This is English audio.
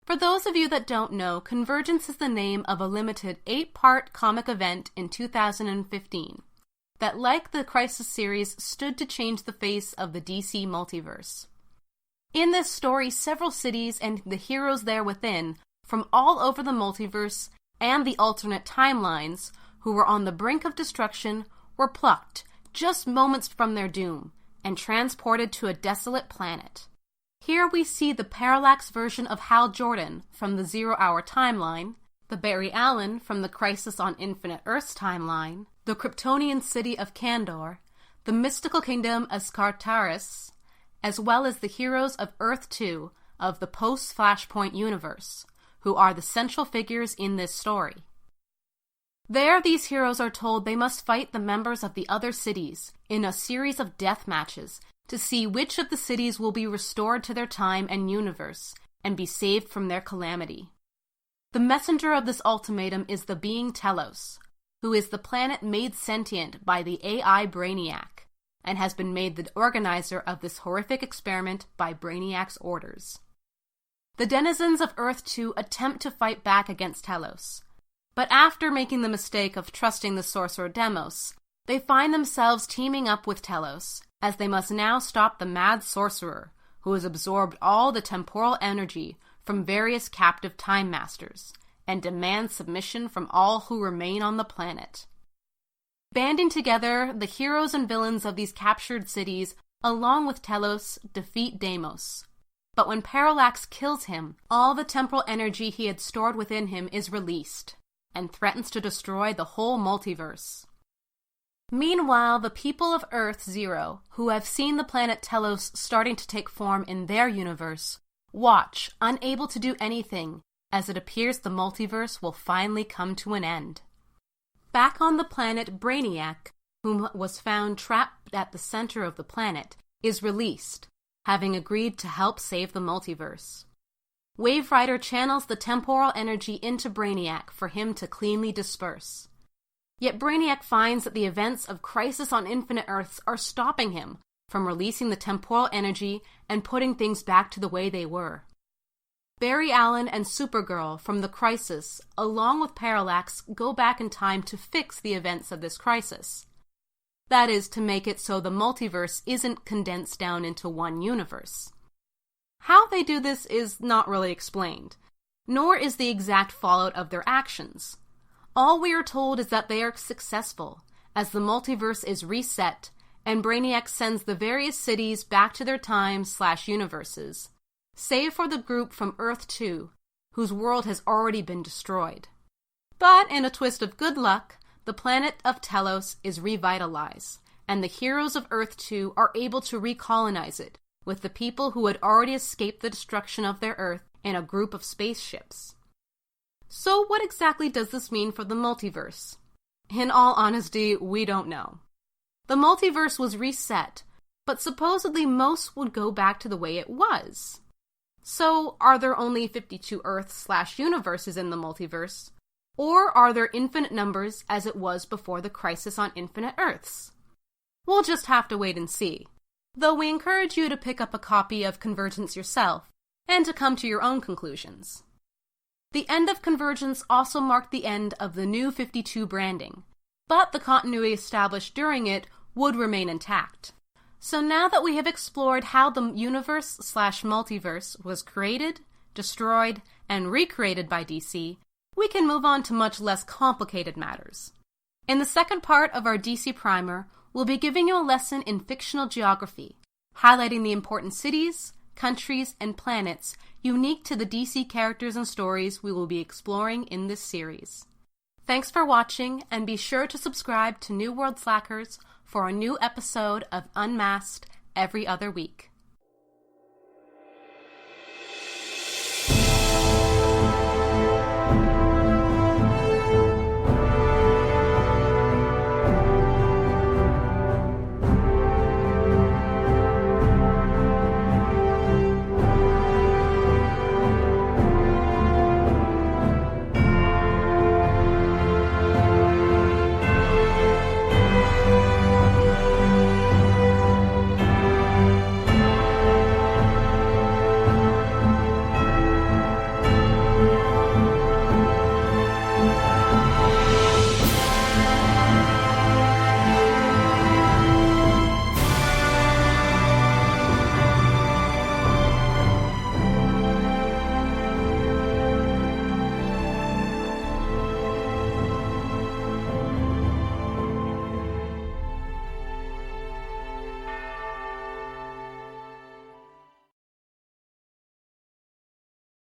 For those of you that don't know, Convergence is the name of a limited 8-part comic event in 2015 that, like the Crisis series, stood to change the face of the DC multiverse. In this story, several cities and the heroes there within, from all over the multiverse and the alternate timelines, who were on the brink of destruction, were plucked just moments from their doom and transported to a desolate planet. Here we see the Parallax version of Hal Jordan from the Zero Hour timeline, the Barry Allen from the Crisis on Infinite Earths timeline, the Kryptonian city of Kanigher, the mystical kingdom of Skartaris, as well as the heroes of Earth 2 of the post-Flashpoint universe, who are the central figures in this story. There, these heroes are told they must fight the members of the other cities in a series of death matches to see which of the cities will be restored to their time and universe and be saved from their calamity. The messenger of this ultimatum is the being Telos, who is the planet made sentient by the AI Brainiac, and has been made the organizer of this horrific experiment by Brainiac's orders. The denizens of Earth 2 attempt to fight back against Telos, but after making the mistake of trusting the sorcerer Demos, they find themselves teaming up with Telos, as they must now stop the mad sorcerer, who has absorbed all the temporal energy from various captive time masters, and demands submission from all who remain on the planet. Banding together, the heroes and villains of these captured cities, along with Telos, defeat Deimos. But when Parallax kills him, all the temporal energy he had stored within him is released, and threatens to destroy the whole multiverse. Meanwhile, the people of Earth Zero, who have seen the planet Telos starting to take form in their universe, watch, unable to do anything, as it appears the multiverse will finally come to an end. Back on the planet, Brainiac, whom was found trapped at the center of the planet, is released, having agreed to help save the multiverse. Wave Rider channels the temporal energy into Brainiac for him to cleanly disperse. Yet Brainiac finds that the events of Crisis on Infinite Earths are stopping him from releasing the temporal energy and putting things back to the way they were. Barry Allen and Supergirl from the Crisis, along with Parallax, go back in time to fix the events of this crisis. That is, to make it so the multiverse isn't condensed down into one universe. How they do this is not really explained, nor is the exact fallout of their actions. All we are told is that they are successful, as the multiverse is reset, and Brainiac sends the various cities back to their times/universes, save for the group from Earth 2, whose world has already been destroyed. But in a twist of good luck, the planet of Telos is revitalized, and the heroes of Earth 2 are able to recolonize it, with the people who had already escaped the destruction of their Earth in a group of spaceships. So what exactly does this mean for the multiverse? In all honesty, we don't know. The multiverse was reset, but supposedly most would go back to the way it was. So, are there only 52 Earths/universes in the multiverse? Or are there infinite numbers as it was before the Crisis on Infinite Earths? We'll just have to wait and see. Though we encourage you to pick up a copy of Convergence yourself, and to come to your own conclusions. The end of Convergence also marked the end of the New 52 branding, but the continuity established during it would remain intact. So now that we have explored how the universe/multiverse was created, destroyed, and recreated by DC, we can move on to much less complicated matters. In the second part of our DC Primer, we'll be giving you a lesson in fictional geography, highlighting the important cities, countries, and planets unique to the DC characters and stories we will be exploring in this series. Thanks for watching, and be sure to subscribe to New World Slackers for a new episode of UnMasked every other week.